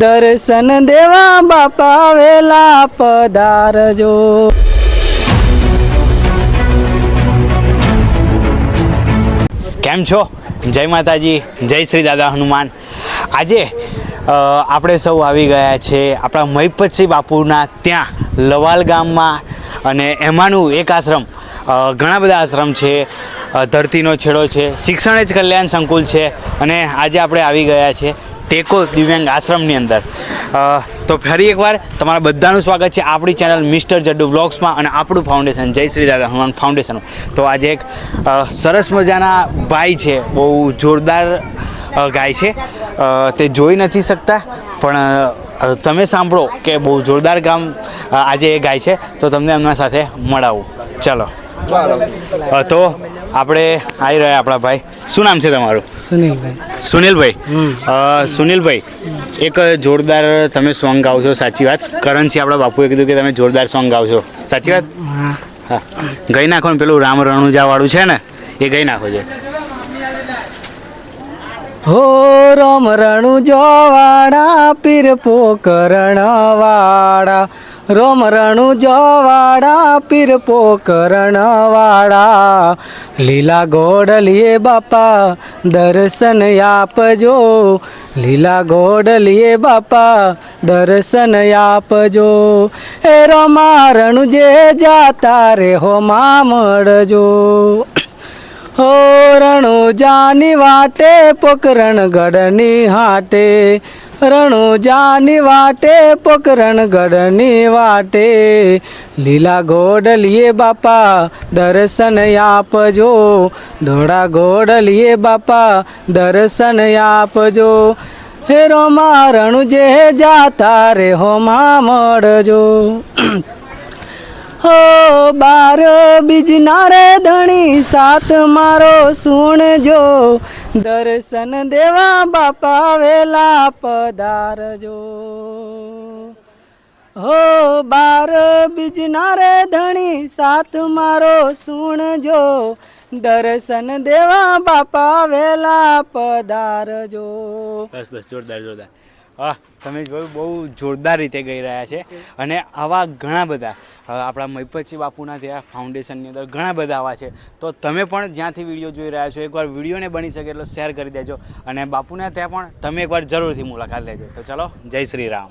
દર્શન દેવા બાપા વેલા પધારજો. કેમ છો? જય માતાજી, જય શ્રી દાદા હનુમાન. આજે આપણે સૌ આવી ગયા છે આપણા મહિપતસિંહ બાપુના ત્યાં લવાલ ગામમાં, અને એમાંનું એક આશ્રમ, ઘણા બધા આશ્રમ છે. ધરતીનો છેડો છે, શિક્ષણ જ કલ્યાણ સંકુલ છે, અને આજે આપણે આવી ગયા છે ટેકો દિવ્યાંગ આશ્રમની અંદર. તો ફરી એકવાર તમારા બધાનું સ્વાગત છે આપણી ચેનલ મિસ્ટર જડ્ડુ વ્લોગ્સમાં અને આપણું ફાઉન્ડેશન જય શ્રી દાદા હનુમાન ફાઉન્ડેશન. તો આજે એક સરસ મજાના ભાઈ છે, બહુ જોરદાર ગાય છે. તે જોઈ નથી શકતા, પણ તમે સાંભળો કે બહુ જોરદાર ગામ આજે એ ગાય છે, તો તમને એમના સાથે મળાવું. ચલો તો આપણે આવી રહ્યા આપણા ભાઈ. શું નામ છે તમારું? સુનિલભાઈ. સુનિલભાઈ. સુનિલભાઈ, એક જોરદાર તમે સોંગ ગાઓ છો, સાચી વાત? કરણસિંહ આપણા બાપુએ કીધું કે તમે જોરદાર સોંગ ગાઓ છો, સાચી વાત? હા, ગઈ નાખો ને. પેલું રામ રણુજા વાળું છે ને, એ ગઈ નાખો છે. હો રામ રણુજો વાળા પીર પોકરણ વાળા, રોમ રણુજો વાળા પીર પોકરણ વાળા, લીલા ગોડલીએ બાપા દર્શન આપજો, લીલા ગોડલીએ બાપા દર્શન આપજો. એ રોમા રણુજે જાતા રે હો માં મળજો. હો રણુજાની વાટે પોકરણ ગઢની હાટે, રણુજાની વાટે પોકરણ ગઢની વાટે, લીલા ગોડલીએ બાપા દર્શન આપજો, ધોળા ગોડલીએ બાપા દર્શન આપજો. હે રોમા રણુજે જાતા રે હો માં મળજો. હો બાર બીજના રે ધણી સાત મારો સુણજો, દર્શન દેવા બાપા વેલા પધારજો. હો બાર બીજના રે ધણી સાત મારો સુણજો, દર્શન દેવા બાપા વેલા પધારજો. બસ બસ, જોરદાર જોરદાર. હા, તમે જોયું, બહુ જોરદાર રીતે ગઈ રહ્યા છે. અને આવા ઘણા બધા આપણા મહિપતસિંહ બાપુના ત્યાં ફાઉન્ડેશનની અંદર ઘણા બધા આવા છે. તો તમે પણ જ્યાંથી વિડીયો જોઈ રહ્યા છો, એકવાર વિડીયોને બની શકે એટલો શેર કરી દેજો, અને બાપુના ત્યાં પણ તમે એકવાર જરૂરથી મુલાકાત લેજો. તો ચલો, જય શ્રી રામ.